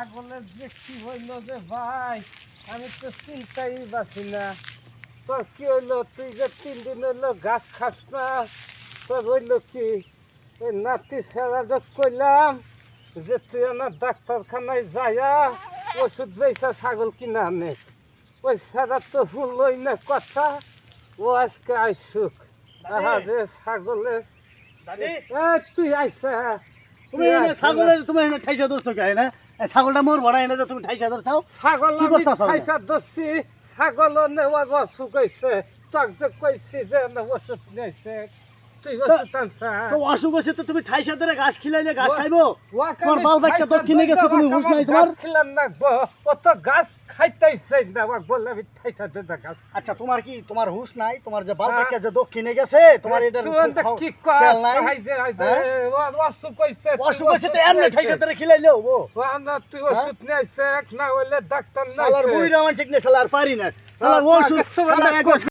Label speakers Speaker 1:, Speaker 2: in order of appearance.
Speaker 1: ছাগলের যে কি হইলো যে ভাই, আমি তো চিন্তাই পাচ্ছি না। তোর কি হইলো? তুই যে 3 দিন হইলো গাছ খাস না, তোর হইলো কি? ওই নাতি সেরাটা কইলাম যে তুই আমার ডাক্তারখানায় যাইয়া ওষুধ বেচা ছাগল কিনা আনে। ওই সেরা তো শুনলই না কথা, ও আজকে আইসুক। আহা রে ছাগলের তুই আইসা
Speaker 2: তুমি এনে ঠাইসা ধরছো কে না? ছাগলটা মোর ভরা এনে যে তুমি ঠাইসা ধরছাও।
Speaker 1: ছাগল
Speaker 2: কি করতাছ?
Speaker 1: পয়সা ধরছি, ছাগল নেওয়ার অসুখ হয়েছে, তোর যে কইছি যে ওষুধ নিয়েছে, তুই ওষুধ আনছা।
Speaker 2: তো অসুখ হচ্ছে তো তুমি ঠাইসা ধরে ঘাস খিলাইলে ঘাস খাইবো? তোমার বাল বাচ্চা দক্ষিণে গেছে, তুমি হুঁশ নাই তোমার?
Speaker 1: খিলাম না গো, ও তো গাছ খাইতেইছে না, ওকে বললে আমি ঠাইসা দে গাছ।
Speaker 2: আচ্ছা তোমার কি তোমার হুঁশ নাই? তোমার যে বাল বাচ্চা যে দক্ষিণে গেছে তোমার এটার
Speaker 1: কি
Speaker 2: খেয়াল নাই?
Speaker 1: অসুখ হয়েছে,
Speaker 2: অসুখ হচ্ছে তো এমনি ঠাইসা ধরে খিলাইলে হবো?
Speaker 1: তুই ওষুধ নিয়েছে না হইলে ডাক্তার
Speaker 2: শালার
Speaker 1: নাই।
Speaker 2: বুইরা মানসিক নে, শালা আর পারি না। শালার ওষুধ, শালা একবার